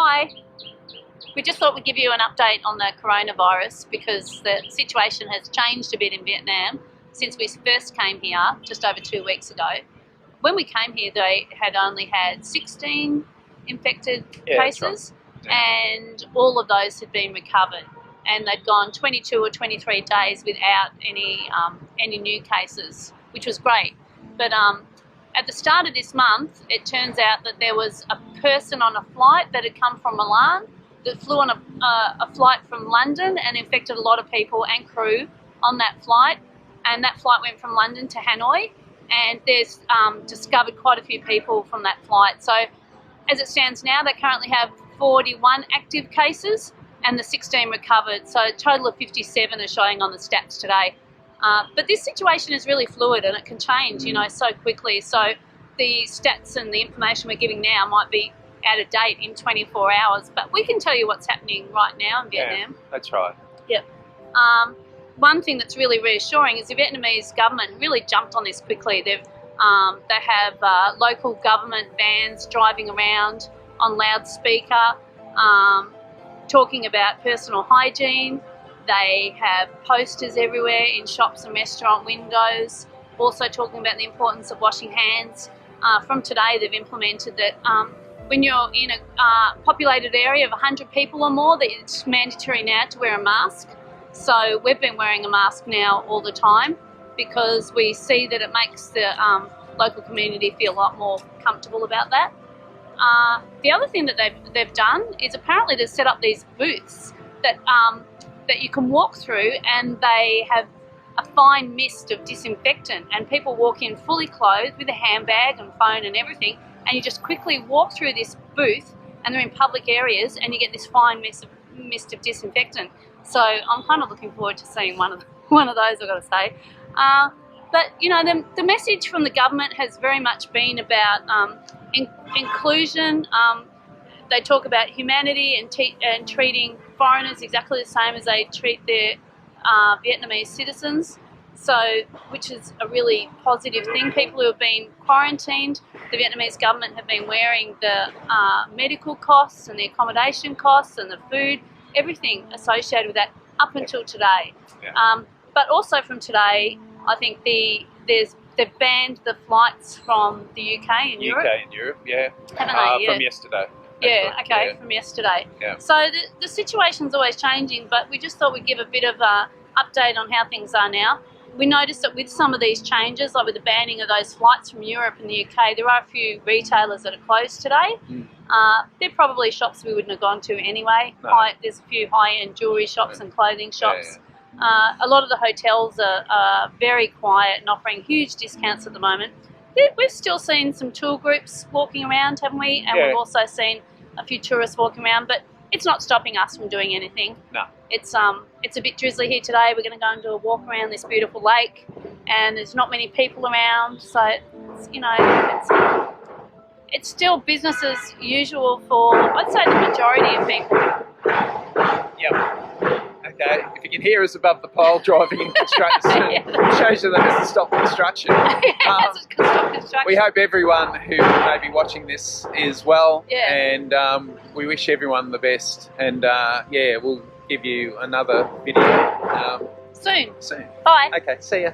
Hi. We just thought we'd give you an update on the coronavirus because the situation has changed a bit in Vietnam since we first came here just over 2 weeks ago. When we came here, they had only had 16 infected cases, right. and all of those had been recovered. And they'd gone 22 or 23 days without any new cases, which was great. But at the start of this month, it turns out that there was a person on a flight that had come from Milan that flew on a flight from London and infected a lot of people and crew on that flight. And that flight went from London to Hanoi, and there's discovered quite a few people from that flight. So as it stands now, they currently have 41 active cases and the 16 recovered. So a total of 57 are showing on the stats today. But this situation is really fluid and it can change, so quickly. So the stats and the information we're giving now might be out of date in 24 hours, but we can tell you what's happening right now in Vietnam. Yeah, that's right. Yep. One thing that's really reassuring is the Vietnamese government really jumped on this quickly. They have local government vans driving around on loudspeaker, talking about personal hygiene. They have posters everywhere in shops and restaurant windows, also talking about the importance of washing hands. From today, they've implemented that when you're in a populated area of 100 people or more, that it's mandatory now to wear a mask. So we've been wearing a mask now all the time because we see that it makes the local community feel a lot more comfortable about that. The other thing that they've done is apparently they've set up these booths that you can walk through, and they have a fine mist of disinfectant, and people walk in fully clothed with a handbag and phone and everything, and you just quickly walk through this booth, and they're in public areas, and you get this fine mist of disinfectant. So I'm kind of looking forward to seeing one of those, I've got to say. But the message from the government has very much been about inclusion. They talk about humanity and treating foreigners exactly the same as they treat their Vietnamese citizens, which is a really positive thing. People who have been quarantined, the Vietnamese government have been wearing the medical costs and the accommodation costs and the food, everything associated with that up until today. Yeah. But also from today, I think they've banned the flights from the UK and Europe. UK and Europe, yeah. Haven't they? Yeah. From yesterday. Yeah, okay, yeah. From yesterday. Yeah. So the situation's always changing, but we just thought we'd give a bit of an update on how things are now. We noticed that with some of these changes, like with the banning of those flights from Europe and the UK, there are a few retailers that are closed today. Mm. They're probably shops we wouldn't have gone to anyway. No. There's a few high-end jewellery shops and clothing shops. Yeah. A lot of the hotels are very quiet and offering huge discounts at the moment. We've still seen some tour groups walking around, haven't we? And we've also seen a few tourists walking around, but it's not stopping us from doing anything. No. It's a bit drizzly here today. We're going to go and do a walk around this beautiful lake, and there's not many people around, so it's still business as usual for, I'd say, the majority of people. Yep. Okay, if you can hear us above the pole driving in construction, shows you that it hasn't stopped construction. We hope everyone who may be watching this is well, and we wish everyone the best. And we'll give you another video soon. Soon. Bye. Okay, see ya.